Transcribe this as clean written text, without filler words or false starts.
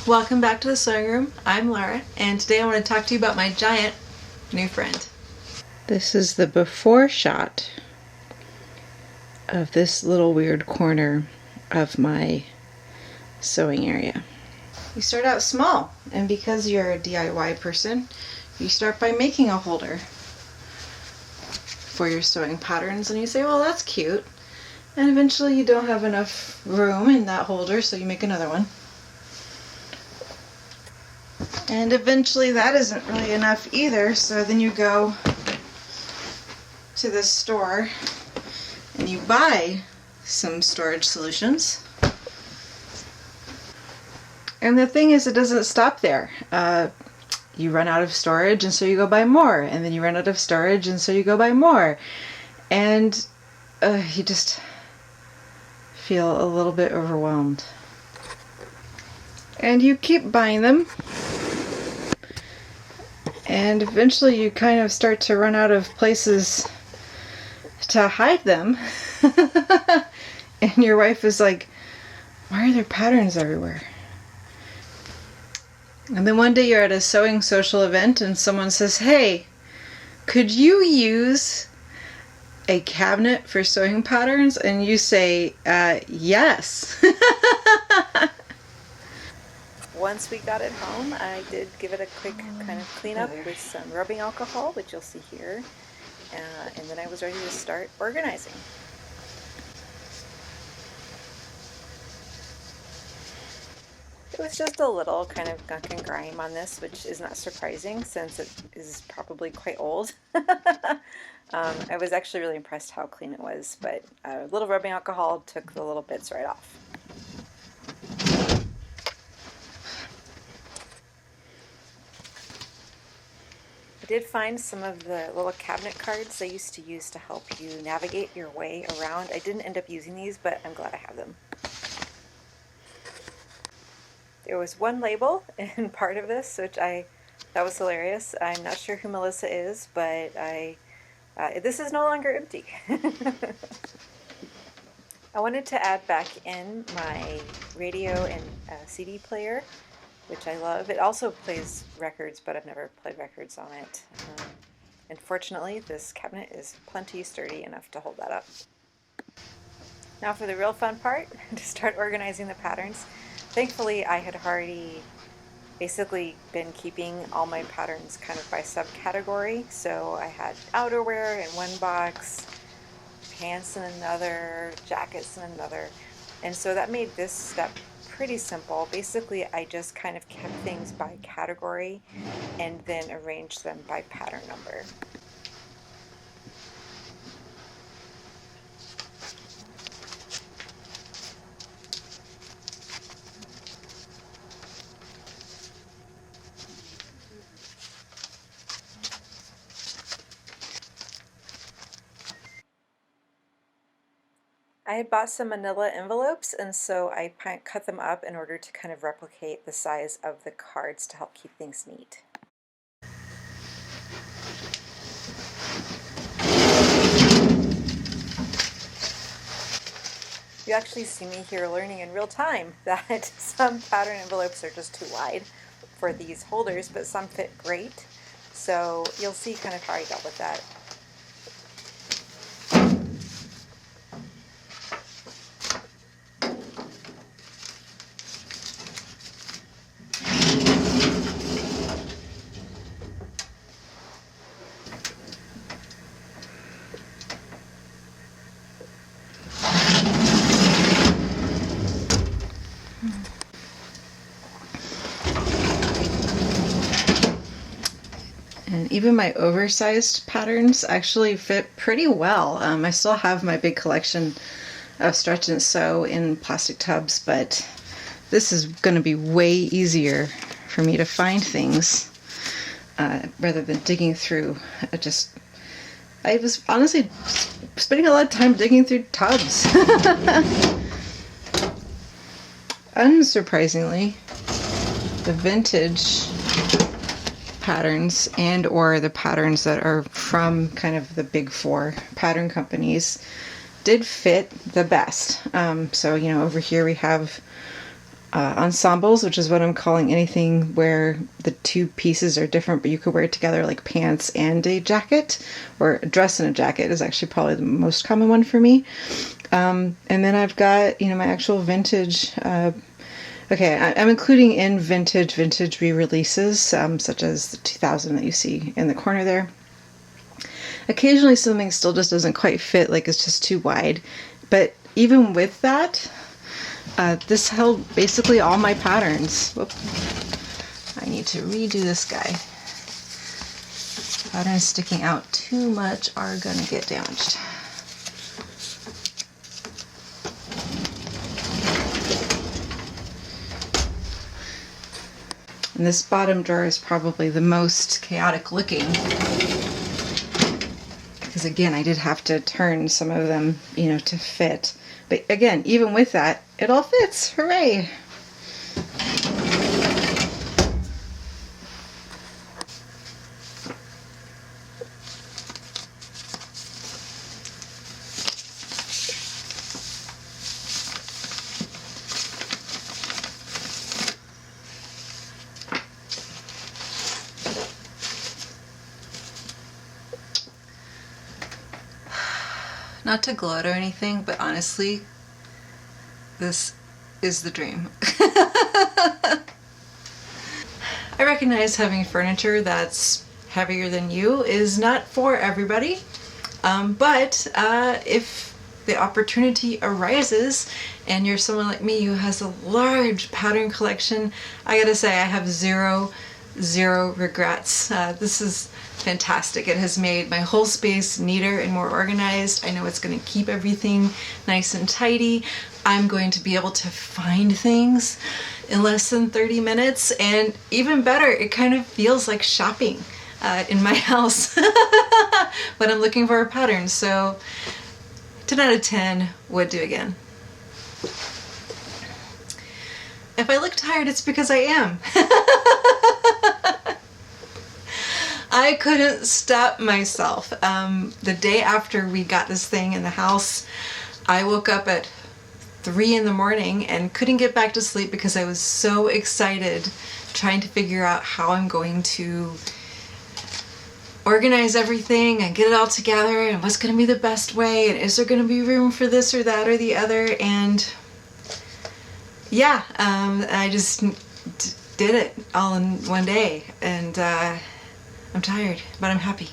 Welcome back to the sewing room. I'm Laura, and today I want to talk to you about my giant new friend. This is the before shot of this little weird corner of my sewing area. You start out small, and because you're a DIY person, you start by making a holder for your sewing patterns, and you say, well, that's cute. And eventually you don't have enough room in that holder, so you make another one. And eventually that isn't really enough either, so then you go to the store and you buy some storage solutions. And the thing is, it doesn't stop there. You run out of storage, and so you go buy more, and then you run out of storage, and so you go buy more. And you just feel a little bit overwhelmed. And you keep buying them. And eventually you kind of start to run out of places to hide them. And your wife is like, why are there patterns everywhere? And then one day you're at a sewing social event and someone says, hey, could you use a cabinet for sewing patterns? And you say, yes. Once we got it home, I did give it a quick kind of cleanup with some rubbing alcohol, which you'll see here, and then I was ready to start organizing. It was just a little kind of gunk and grime on this, which is not surprising since it is probably quite old. I was actually really impressed how clean it was, but a little rubbing alcohol took the little bits right off. I did find some of the little cabinet cards I used to use to help you navigate your way around. I didn't end up using these, but I'm glad I have them. There was one label in part of this, which that was hilarious. I'm not sure who Melissa is, but this is no longer empty. I wanted to add back in my radio and CD player, which I love. It also plays records, but I've never played records on it. And fortunately, this cabinet is plenty sturdy enough to hold that up. Now for the real fun part, to start organizing the patterns. Thankfully, I had already basically been keeping all my patterns kind of by subcategory. So I had outerwear in one box, pants in another, jackets in another. And so that made this step pretty simple. Basically, I just kind of kept things by category and then arranged them by pattern number. I had bought some manila envelopes, and so I cut them up in order to kind of replicate the size of the cards to help keep things neat. You actually see me here learning in real time that some pattern envelopes are just too wide for these holders, but some fit great. So you'll see kind of how I dealt with that. And even my oversized patterns actually fit pretty well. I still have my big collection of Stretch and Sew in plastic tubs, but this is going to be way easier for me to find things rather than digging through. I was honestly spending a lot of time digging through tubs. Unsurprisingly, the vintage patterns and or the patterns that are from kind of the big four pattern companies did fit the best. So, you know, over here we have ensembles, which is what I'm calling anything where the two pieces are different, but you could wear it together, like pants and a jacket, or a dress and a jacket is actually probably the most common one for me. And then I've got, my actual vintage. I'm including in vintage re-releases, such as the 2000 that you see in the corner there. Occasionally something still just doesn't quite fit, like it's just too wide. But even with that, this held basically all my patterns. Whoop. I need to redo this guy. Patterns sticking out too much are gonna get damaged. And this bottom drawer is probably the most chaotic looking, because again, I did have to turn some of them, to fit. But again, even with that, it all fits. Hooray! Not to gloat or anything, but honestly, this is the dream. I recognize having furniture that's heavier than you is not for everybody, but if the opportunity arises and you're someone like me who has a large pattern collection, I gotta say I have zero regrets. This is fantastic. It has made my whole space neater and more organized. I know it's going to keep everything nice and tidy. I'm going to be able to find things in less than 30 minutes, and even better, it kind of feels like shopping in my house when I'm looking for a pattern. So 10 out of 10 would do again. If I look tired, it's because I am. I couldn't stop myself. The day after we got this thing in the house, I woke up at 3 in the morning and couldn't get back to sleep because I was so excited trying to figure out how I'm going to organize everything and get it all together and what's going to be the best way, and is there going to be room for this or that or the other. And yeah, I just did it all in one day, and I'm tired, but I'm happy.